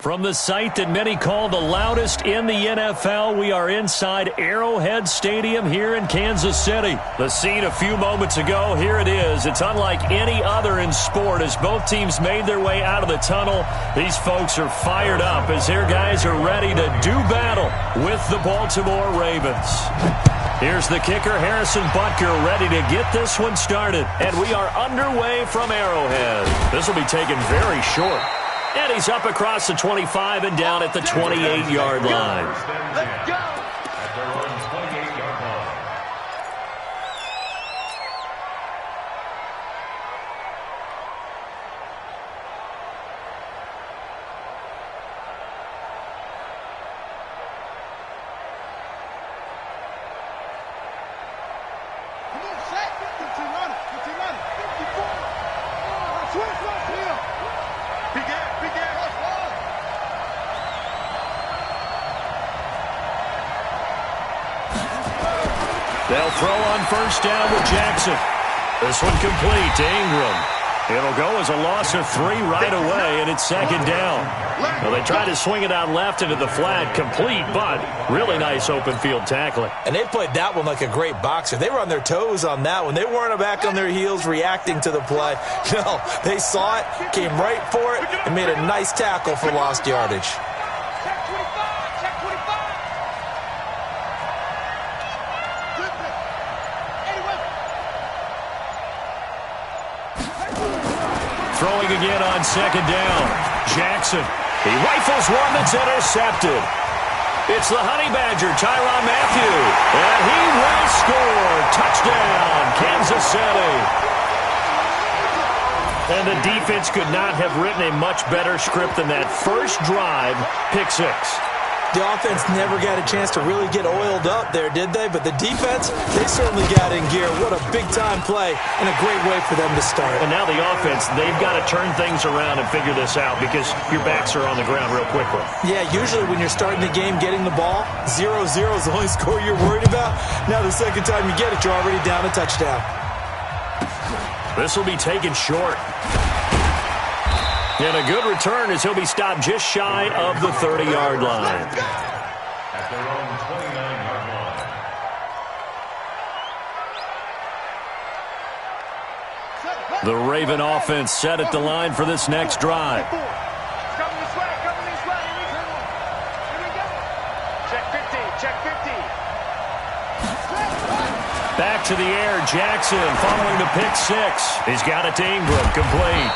From the site that many call the loudest in the NFL, we are inside Arrowhead Stadium here in Kansas City. The scene a few moments ago, here it is. It's unlike any other in sport as both teams made their way out of the tunnel. These folks are fired up as their guys are ready to do battle with the Baltimore Ravens. Here's the kicker, Harrison Butker, ready to get this one started. And we are underway from Arrowhead. This will be taken very short. And he's up across the 25 and down at the 28-yard line. Let's go. They'll throw on first down with Jackson. This one complete to Ingram. It'll go as a loss of 3 right away, and it's second down. Well, they tried to swing it out left into the flat, complete, but really nice open field tackling. And they played that one like a great boxer. They were on their toes on that one. They weren't back on their heels reacting to the play. No, they saw it, came right for it, and made a nice tackle for lost yardage. Throwing again on second down. Jackson. He rifles one that's intercepted. It's the Honey Badger, Tyrann Mathieu. And he will score. Touchdown, Kansas City. And the defense could not have written a much better script than that first drive, pick 6. The offense never got a chance to really get oiled up there, did they? But the defense, they certainly got in gear. What a big-time play and a great way for them to start. And now the offense, they've got to turn things around and figure this out because your backs are on the ground real quickly. Yeah, usually when you're starting the game getting the ball, 0-0 is the only score you're worried about. Now the second time you get it, you're already down a touchdown. This will be taken short. And a good return as he'll be stopped just shy of the 30-yard line. At their own 29-yard line. The Raven offense set at the line for this next drive. Coming this way, coming this way. Here we go. Check 50, check 50. Back to the air, Jackson following the pick 6. He's got it to Ingram, complete.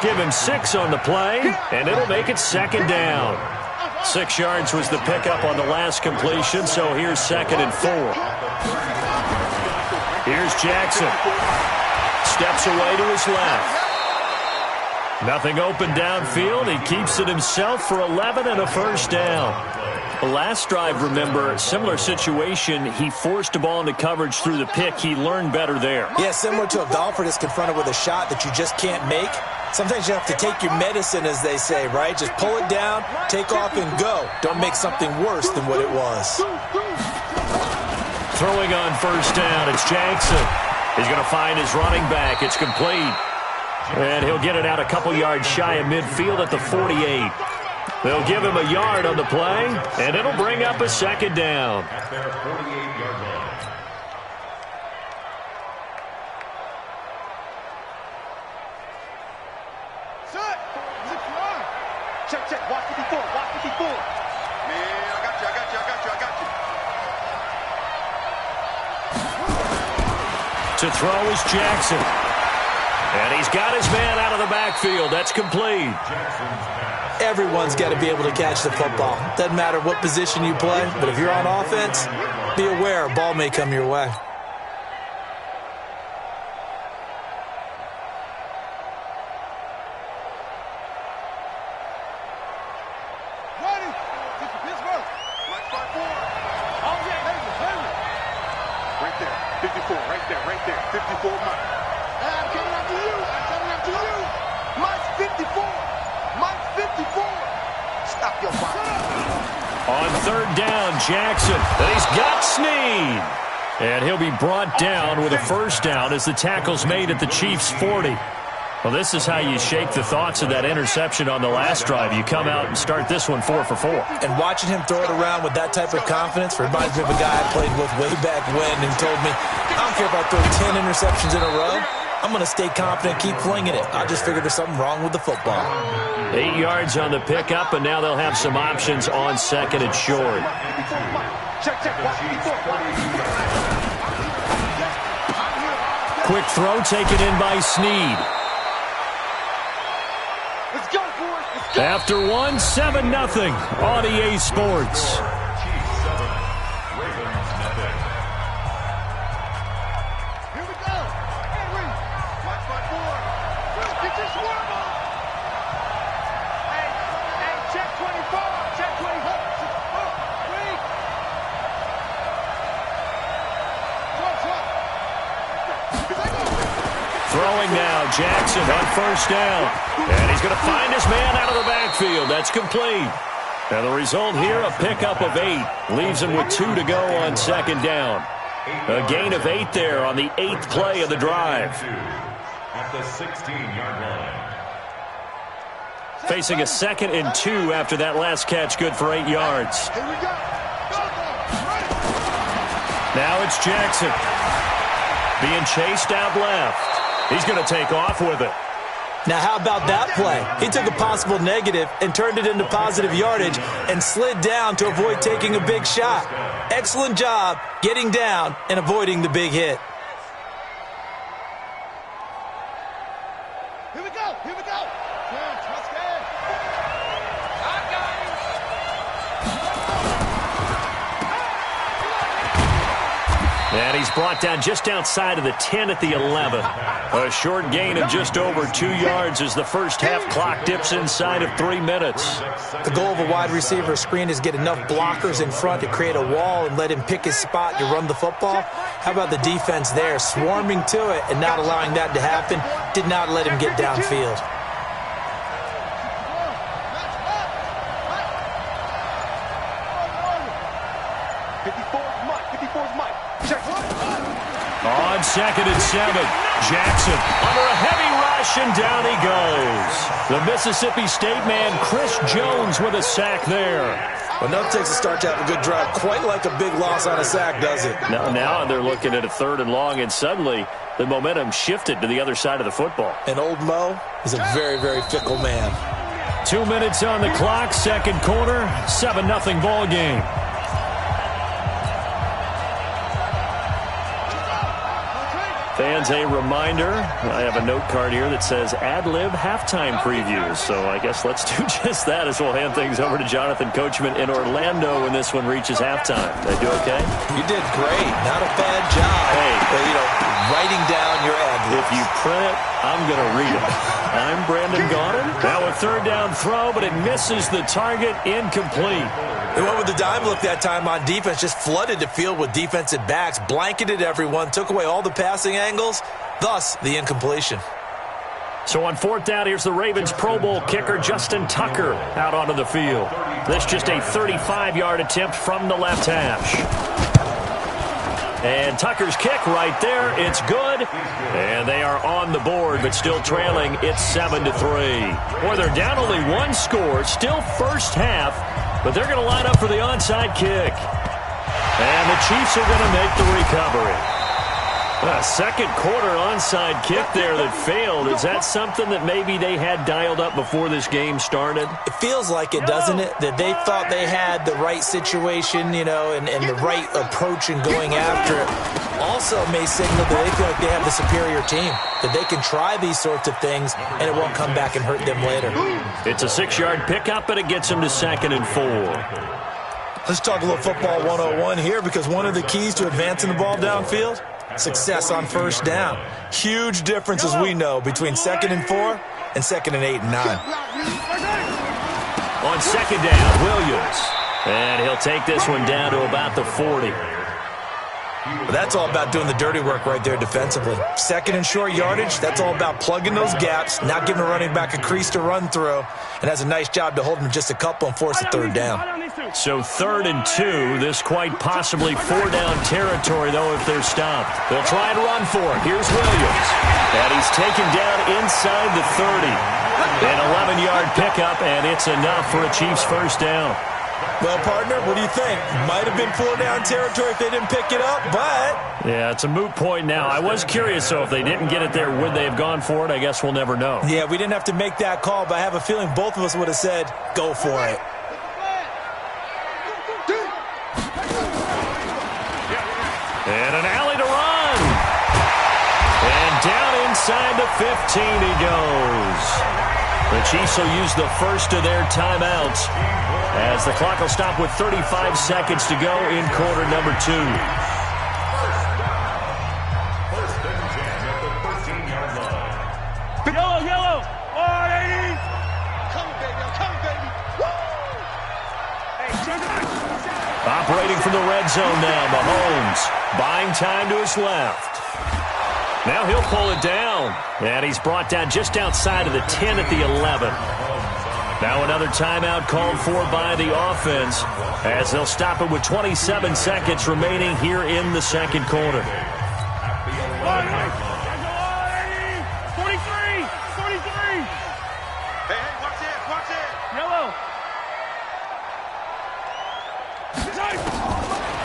Give him 6 on the play, and it'll make it second down. 6 yards was the pickup on the last completion, so here's 2nd and 4. Here's Jackson. Steps away to his left. Nothing open downfield. He keeps it himself for 11 and a first down. The last drive, remember, similar situation. He forced a ball into coverage through the pick. He learned better there. Yeah, similar to a golfer that's confronted with a shot that you just can't make. Sometimes you have to take your medicine, as they say, right? Just pull it down, take off, and go. Don't make something worse than what it was. Throwing on first down, it's Jackson. He's going to find his running back. It's complete. And he'll get it out a couple yards shy of midfield at the 48. They'll give him a yard on the play, and it'll bring up a second down. At their 48-yard line. Check, check, watch 54, watch 54. Man, I got you. To throw is Jackson. And he's got his man out of the backfield. That's complete. Everyone's got to be able to catch the football. Doesn't matter what position you play, but if you're on offense, be aware a ball may come your way. Right there, 54 Mike. I'm coming up to you. Mike's 54. Mike's 54. Stop your body. On third down, Jackson. And he's got Snead. And he'll be brought down with a first down as the tackle's made at the Chiefs' 40. Well, this is how you shake the thoughts of that interception on the last drive. You come out and start this one 4 for 4. And watching him throw it around with that type of confidence reminds me of a guy I played with way back when who told me, I don't care if I throw 10 interceptions in a row. I'm going to stay confident, keep flinging it. I just figured there's something wrong with the football. 8 yards on the pickup, and now they'll have some options on second and short. Quick throw taken in by Snead. Let's go, boys. Let's go. After 7-0 on EA Sports. Throwing now, Jackson on first down. And he's going to find his man out of the backfield. That's complete. And the result here, a pickup of 8. Leaves him with 2 to go on second down. A gain of 8 there on the 8th play of the drive. At the 16-yard line. Facing a 2nd and 2 after that last catch, good for 8 yards. Here we go. Now it's Jackson. Being chased out left. He's going to take off with it. Now, how about that play? He took a possible negative and turned it into positive yardage and slid down to avoid taking a big shot. Excellent job getting down and avoiding the big hit. Here we go. Here we go. Let's go. And he's brought down just outside of the 10 at the 11. A short gain of just over 2 yards as the first half clock dips inside of 3 minutes. The goal of a wide receiver screen is get enough blockers in front to create a wall and let him pick his spot to run the football. How about the defense there, swarming to it and not allowing that to happen? Did not let him get downfield. On 2nd and 7, Jackson under a heavy rush, and down he goes. The Mississippi State man, Chris Jones, with a sack there. Well, nothing takes a start to have a good drive, quite like a big loss on a sack, does it? Now they're looking at a 3rd and long, and suddenly the momentum shifted to the other side of the football. And old Mo is a very, very fickle man. 2 minutes on the clock, second quarter, 7-0 ball game. Fans, a reminder, I have a note card here that says ad-lib halftime previews. So I guess let's do just that as we'll hand things over to Jonathan Coachman in Orlando when this one reaches halftime. Did I do okay? You did great. Not a bad job. Hey. But, writing down your ad-libs. If you print it, I'm going to read it. I'm Brandon Gaudin. Now a 3rd down throw, but it misses the target, incomplete. They went with the dime look that time on defense, just flooded the field with defensive backs, blanketed everyone, took away all the passing angles, thus the incompletion. So on 4th down, here's the Ravens Pro Bowl kicker Justin Tucker out onto the field. This just a 35-yard attempt from the left hash. And Tucker's kick right there, it's good. And they are on the board, but still trailing. It's 7-3. Boy, they're down only 1 score, still first half. But they're going to line up for the onside kick. And the Chiefs are going to make the recovery. A second quarter onside kick there that failed. Is that something that maybe they had dialed up before this game started? It feels like it, doesn't it? That they thought they had the right situation, and the right approach in going after it. Also may signal that they feel like they have the superior team, that they can try these sorts of things and it won't come back and hurt them later. It's a 6-yard pickup, and it gets them to 2nd and 4. Let's talk a little football 101 here, because one of the keys to advancing the ball downfield, success on first down. Huge difference, as we know, between 2nd and 4 and 2nd and 8 and 9. On 2nd down, Williams. And he'll take this one down to about the 40. But that's all about doing the dirty work right there defensively. 2nd and short yardage, that's all about plugging those gaps, not giving a running back a crease to run through, and has a nice job to hold him just a couple and force a 3rd down. So 3rd and 2. This quite possibly 4-down territory, though, if they're stopped. They'll try and run for it. Here's Williams. And he's taken down inside the 30. An 11-yard pickup, and it's enough for a Chiefs first down. Well, partner, what do you think? Might have been 4-down territory if they didn't pick it up, but... Yeah, it's a moot point now. I was curious, so if they didn't get it there, would they have gone for it? I guess we'll never know. Yeah, we didn't have to make that call, but I have a feeling both of us would have said, go for it. And an alley to run. And down inside the 15 he goes. The Chiefs will use the first of their timeouts as the clock will stop with 35 seconds to go in quarter number 2. First and 10 at the 13-yard line. Yellow. 180. Coming, baby. I'm coming, baby. Woo! Hey, Operating from the red zone now, Mahomes buying time to his left. Now he'll pull it down, and he's brought down just outside of the 10 at the 11. Now another timeout called for by the offense as they'll stop it with 27 seconds remaining here in the second quarter. 43. Hey, watch it. Yellow.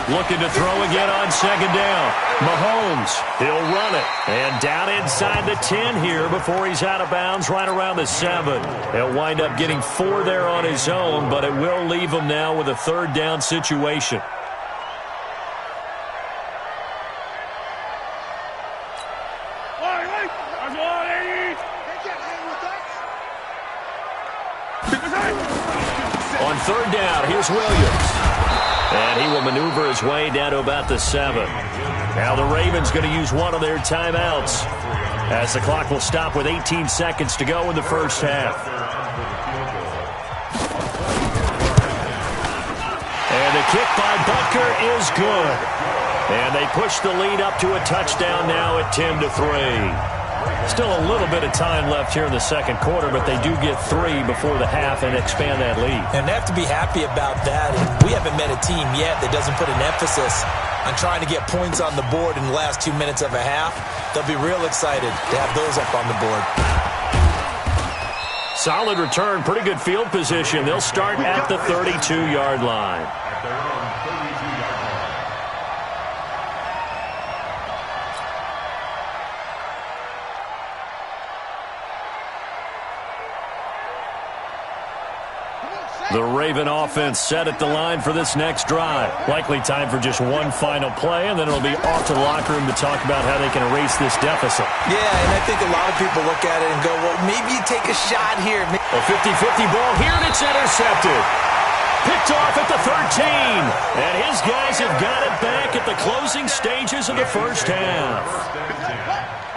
Looking to throw again on second down. Mahomes, he'll run it. And down inside the 10 here before he's out of bounds right around the 7. He'll wind up getting 4 there on his own, but it will leave him now with a 3rd down situation. On 3rd down, here's Williams. And he will maneuver his way down to about the 7. Now the Ravens going to use one of their timeouts as the clock will stop with 18 seconds to go in the first half. And the kick by Butker is good. And they push the lead up to a touchdown now at 10-3. Still a little bit of time left here in the second quarter, but they do get 3 before the half and expand that lead. And they have to be happy about that. And we haven't met a team yet that doesn't put an emphasis on trying to get points on the board in the last 2 minutes of a half. They'll be real excited to have those up on the board. Solid return, pretty good field position. They'll start at the 32-yard line. The Raven offense set at the line for this next drive. Likely time for just one final play, and then it'll be off to the locker room to talk about how they can erase this deficit. Yeah, and I think a lot of people look at it and go, well, maybe you take a shot here. A 50-50 ball here, and it's intercepted. Picked off at the 13. And his guys have got it back at the closing stages of the first half.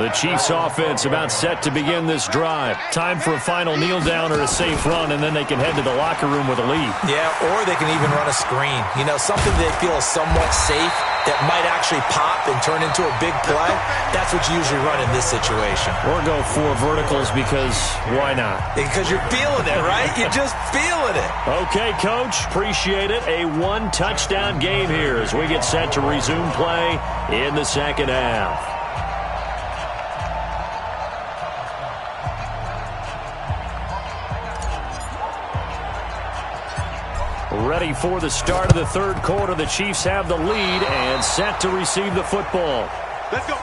The Chiefs offense about set to begin this drive. Time for a final kneel down or a safe run, and then they can head to the locker room with a lead. Yeah, or they can even run a screen. You know, something they feel is somewhat safe that might actually pop and turn into a big play. That's what you usually run in this situation. Or go 4 verticals because why not? Because you're feeling it, right? You're just feeling it. Okay, Coach. Appreciate it. A 1-touchdown game here as we get set to resume play in the second half. Ready for the start of the third quarter. The Chiefs have the lead and set to receive the football. Let's go.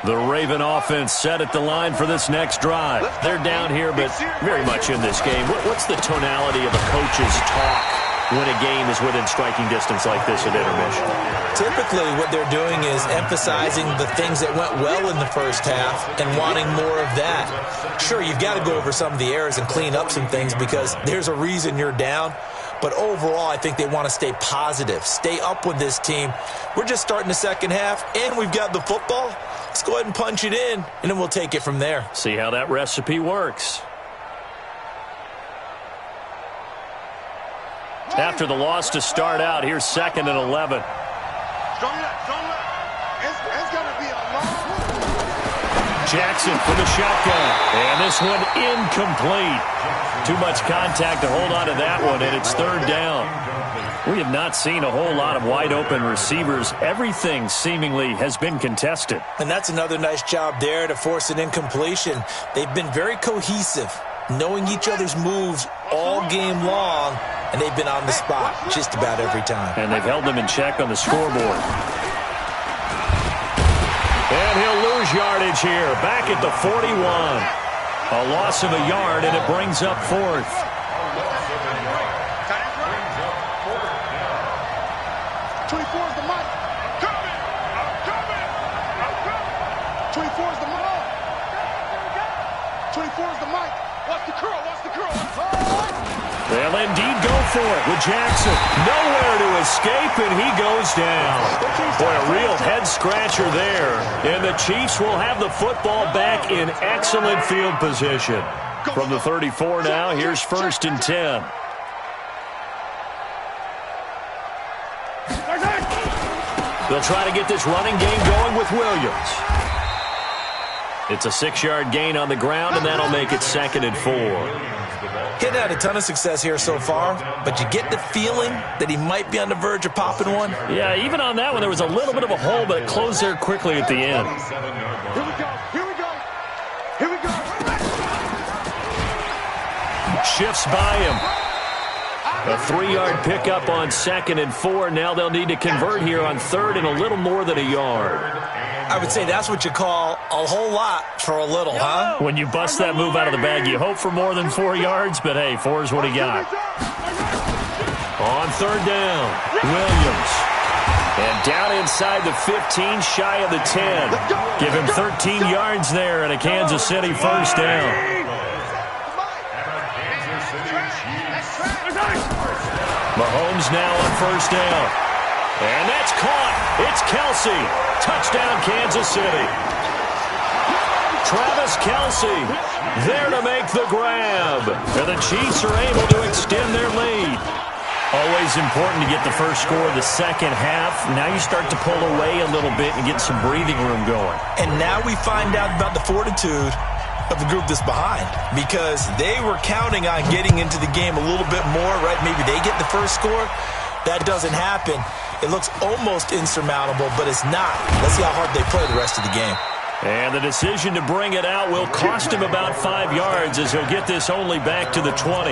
The Raven offense set at the line for this next drive. They're down here, but very much in this game. What's the tonality of a coach's talk when a game is within striking distance like this at intermission? Typically, what they're doing is emphasizing the things that went well in the first half and wanting more of that. Sure, you've got to go over some of the errors and clean up some things because there's a reason you're down. But overall, I think they want to stay positive, stay up with this team. We're just starting the second half, and we've got the football. Let's go ahead and punch it in, and then we'll take it from there. See how that recipe works. After the loss to start out, here's 2nd and 11. Strong left. It's going to be a long. Jackson from the shotgun. And this one incomplete. Too much contact to hold on to that one, and it's third down. We have not seen a whole lot of wide-open receivers. Everything seemingly has been contested. And that's another nice job there to force an incompletion. They've been very cohesive, knowing each other's moves all game long, and they've been on the spot just about every time. And they've held them in check on the scoreboard. And he'll lose yardage here, back at the 41. A loss of a yard, and it brings up fourth. 24 is the mic. Coming! I'm coming! I'm coming! 24 is the mic. 24 is the mic. Watch the curl, watch the curl. They'll indeed go for it with Jackson. Nowhere to escape, and he goes down. Boy, a real head-scratcher there. And the Chiefs will have the football back in excellent field position. From the 34 now, here's 1st and 10. They'll try to get this running game going with Williams. It's a 6-yard gain on the ground, and that'll make it 2nd and 4. He'd had a ton of success here so far, but you get the feeling that he might be on the verge of popping one. Yeah, even on that one, there was a little bit of a hole, but it closed there quickly at the end. Here we go, here we go, here we go. Shifts by him. A 3-yard pickup on 2nd and 4. Now they'll need to convert here on 3rd and a little more than a yard. I would say that's what you call a whole lot for a little, huh? When you bust that move out of the bag, you hope for more than 4 yards, but hey, 4 is what he got. On 3rd down, Williams. And down inside the 15, shy of the 10. Give him 13 yards there and a Kansas City 1st down. Mahomes now on 1st down. And that's caught. It's Kelsey. Touchdown, Kansas City. Travis Kelsey there to make the grab. And the Chiefs are able to extend their lead. Always important to get the first score of the second half. Now you start to pull away a little bit and get some breathing room going. And now we find out about the fortitude of the group that's behind, because they were counting on getting into the game a little bit more, right? Maybe they get the first score. That doesn't happen. It looks almost insurmountable, but it's not. Let's see how hard they play the rest of the game. And the decision to bring it out will cost him about 5 yards, as he'll get this only back to the 20.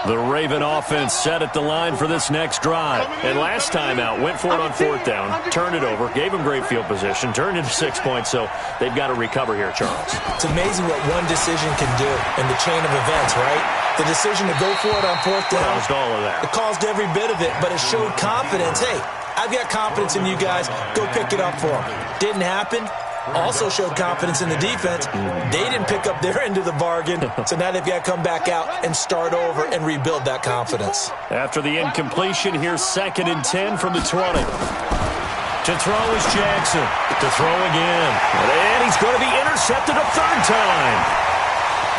The Raven offense set at the line for this next drive. And last time out, went for it on 4th down, turned it over, gave them great field position, turned into 6 points, so they've got to recover here, Charles. It's amazing what one decision can do in the chain of events, right? The decision to go for it on 4th down. Caused all of that. It caused every bit of it, but it showed confidence. Hey, I've got confidence in you guys. Go pick it up for them. Didn't happen. Also showed confidence in the defense. They didn't pick up their end of the bargain, so now they've got to come back out and start over and rebuild that confidence. After the incompletion, here's 2nd and 10 from the 20. To throw is Jackson. To throw again. And he's going to be intercepted a 3rd time.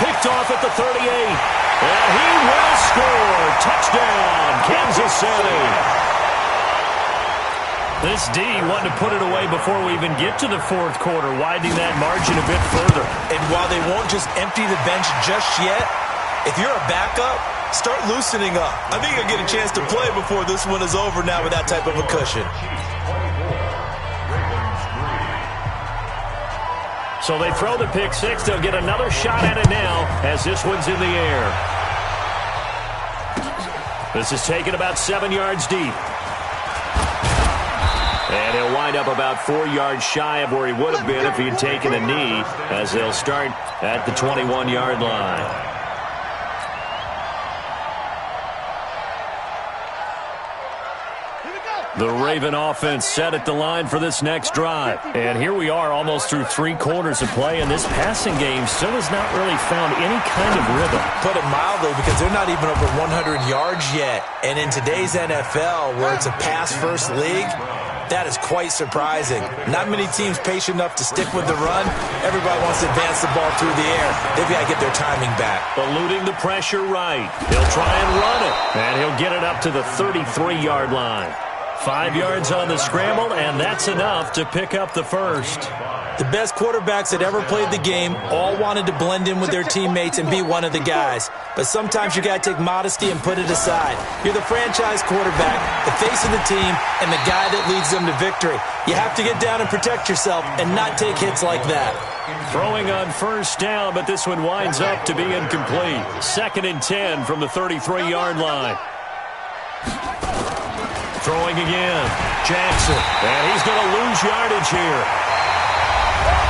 Picked off at the 38. And he will score. Touchdown, Kansas City. This D wanted to put it away before we even get to the 4th quarter, widening that margin a bit further. And while they won't just empty the bench just yet, if you're a backup, start loosening up. I think you'll get a chance to play before this one is over now with that type of a cushion. So they throw the pick 6. They'll get another shot at it now as this one's in the air. This is taken about 7 yards deep. And he'll wind up about 4 yards shy of where he would have been if he had taken a knee, as they'll start at the 21-yard line. The Raven offense set at the line for this next drive. And here we are almost through 3 quarters of play, and this passing game still has not really found any kind of rhythm. Put it mildly, because they're not even over 100 yards yet. And in today's NFL, where it's a pass-first league, that is quite surprising. Not many teams patient enough to stick with the run. Everybody wants to advance the ball through the air. They've got to get their timing back. Eluding the pressure right. He'll try and run it. And he'll get it up to the 33-yard line. 5 yards on the scramble, and that's enough to pick up the first. The best quarterbacks that ever played the game all wanted to blend in with their teammates and be one of the guys. But sometimes you got to take modesty and put it aside. You're the franchise quarterback, the face of the team, and the guy that leads them to victory. You have to get down and protect yourself and not take hits like that. Throwing on first down, but this one winds up to be incomplete. 2nd and 10 from the 33-yard line. Throwing again. Jackson. And he's going to lose yardage here,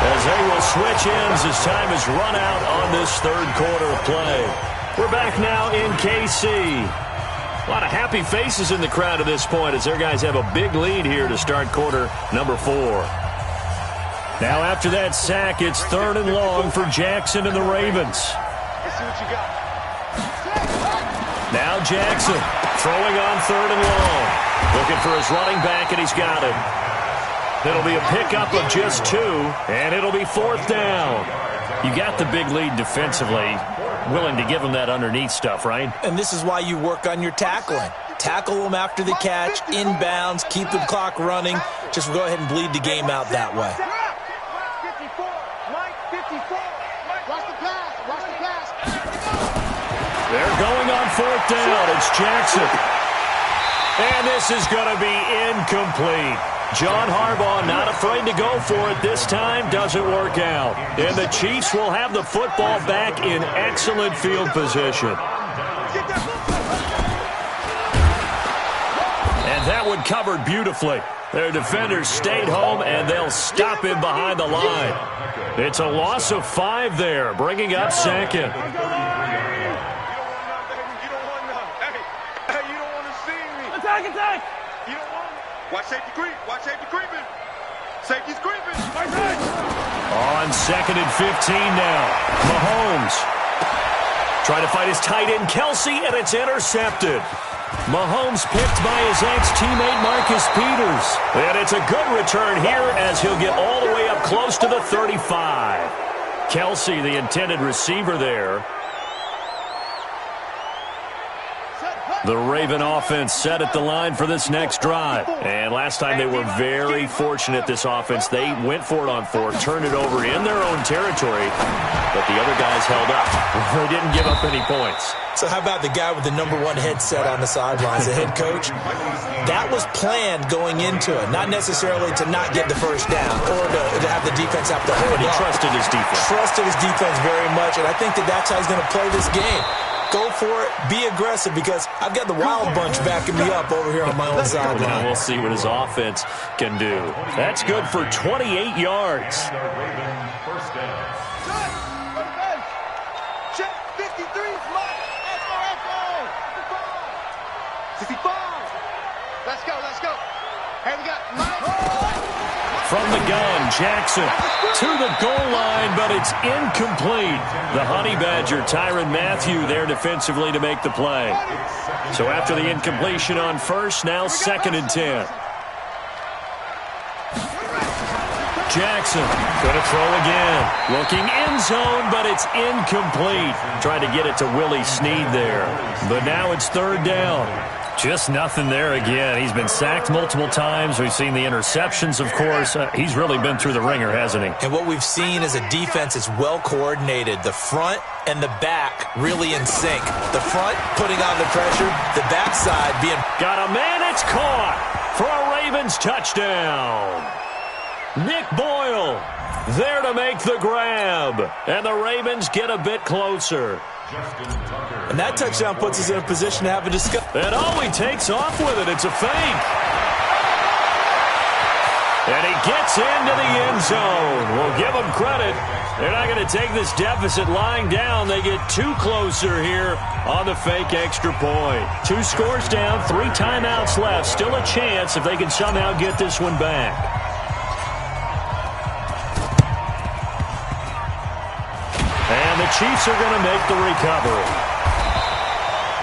as they will switch ends as time is run out on this third quarter of play. We're back now in KC. A lot of happy faces in the crowd at this point as their guys have a big lead here to start quarter number 4. Now after that sack, it's 3rd and long for Jackson and the Ravens. Let's see what you got. Now Jackson throwing on 3rd and long. Looking for his running back, and he's got it. It'll be a pickup of just 2, and it'll be 4th down. You got the big lead defensively. Willing to give them that underneath stuff, right? And this is why you work on your tackling. Tackle them after the catch, inbounds, keep the clock running. Just go ahead and bleed the game out that way. They're going on 4th down. It's Jackson. And this is going to be incomplete. John Harbaugh not afraid to go for it this time. Doesn't work out. And the Chiefs will have the football back in excellent field position. And that one covered beautifully. Their defenders stayed home, and they'll stop him behind the line. It's a loss of 5 there, bringing up 2nd. Attack! You don't want it. Watch safety creep. Watch safety creeping. Safety's creeping. On 2nd and 15 now. Mahomes trying to fight his tight end, Kelsey, and it's intercepted. Mahomes picked by his ex-teammate Marcus Peters. And it's a good return here as he'll get all the way up close to the 35. Kelsey, the intended receiver there. The Raven offense set at the line for this next drive. And last time they were very fortunate, this offense. They went for it on 4, turned it over in their own territory, but the other guys held up. They didn't give up any points. So how about the guy with the number 1 headset on the sidelines, the head coach? That was planned going into it, not necessarily to not get the first down or to have the defense have to hold up. But he trusted his defense. Trusted his defense very much, and I think that's how he's going to play this game. Go for it. Be aggressive, because I've got the wild bunch backing me up over here on my own sideline. We'll see what his offense can do. That's good for 28 yards. Check 53. 65. Let's go. Hey, we got Mike. From the gun, Jackson to the goal line, but it's incomplete. The Honey Badger, Tyrann Mathieu, there defensively to make the play. So after the incompletion on first, now 2nd and 10. Jackson going to throw again. Looking end zone, but it's incomplete. Trying to get it to Willie Snead there. But now it's 3rd down. Just nothing there again. He's been sacked multiple times. We've seen the interceptions, of course. He's really been through the ringer, hasn't he? And what we've seen is a defense that's well coordinated. The front and the back really in sync. The front putting on the pressure, the backside being... Got a man, it's caught for a Ravens touchdown. Nick Boyle there to make the grab. And the Ravens get a bit closer. And that touchdown puts us in a position to have a discussion. And he takes off with it. It's a fake. And he gets into the end zone. We'll give him credit. They're not going to take this deficit lying down. They get 2 closer here on the fake extra point. 2 scores down, 3 timeouts left. Still a chance if they can somehow get this one back. And the Chiefs are going to make the recovery.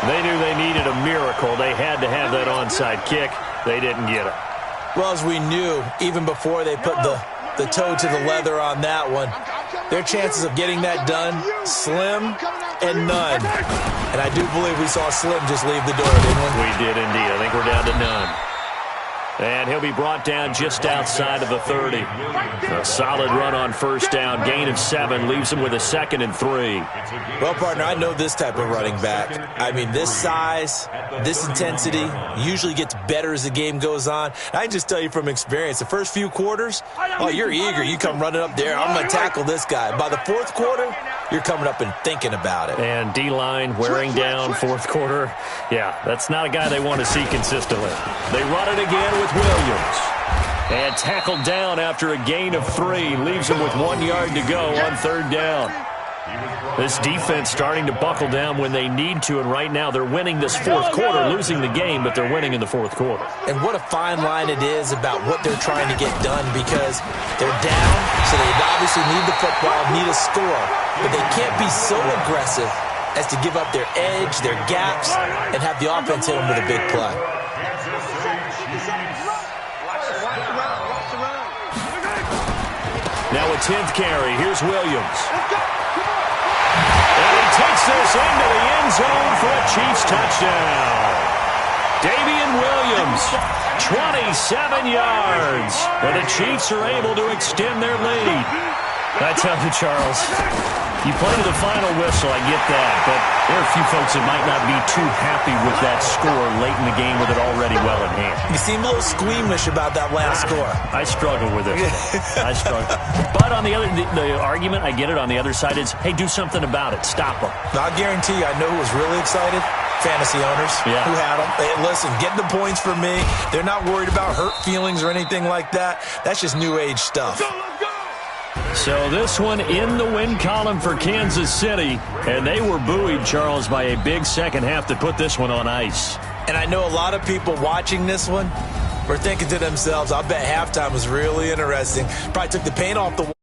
They knew they needed a miracle. They had to have that onside kick. They didn't get it. Well, as we knew, even before they put the toe to the leather on that one, their chances of getting that done, slim and none. And I do believe we saw Slim just leave the door, didn't we? We did indeed. I think we're down to none. And he'll be brought down just outside of the 30. A solid run on first down. Gain of 7 leaves him with a 2nd and 3. Well, partner, I know this type of running back. I mean, this size, this intensity usually gets better as the game goes on. I can just tell you from experience, the first few quarters, oh, you're eager. You come running up there. I'm going to tackle this guy. By the fourth quarter, you're coming up and thinking about it. And D-line wearing down fourth quarter. Yeah, that's not a guy they want to see consistently. They run it again with Williams. And tackled down after a gain of 3. Leaves him with 1 yard to go on third down. This defense starting to buckle down when they need to, and right now they're winning this fourth quarter, losing the game, but they're winning in the fourth quarter. And what a fine line it is about what they're trying to get done, because they're down, so they obviously need the football, need a score, but they can't be so aggressive as to give up their edge, their gaps, and have the offense hit them with a big play. Now a 10th carry. Here's Williams. And he takes this into the end zone for a Chiefs touchdown. Damian Williams, 27 yards. And the Chiefs are able to extend their lead. I tell you, Charles, you play to the final whistle, I get that, but there are a few folks that might not be too happy with that score late in the game with it already well in hand. You seem a little squeamish about that last score. I struggle with it. I struggle. But on the other, the argument, I get it, on the other side is, hey, do something about it. Stop them. I guarantee you, I know who was really excited. Fantasy owners who had them. Hey, listen, get the points for me. They're not worried about hurt feelings or anything like that. That's just new age stuff. So this one in the win column for Kansas City, and they were buoyed, Charles, by a big second half that put this one on ice. And I know a lot of people watching this one were thinking to themselves, I bet halftime was really interesting. Probably took the paint off the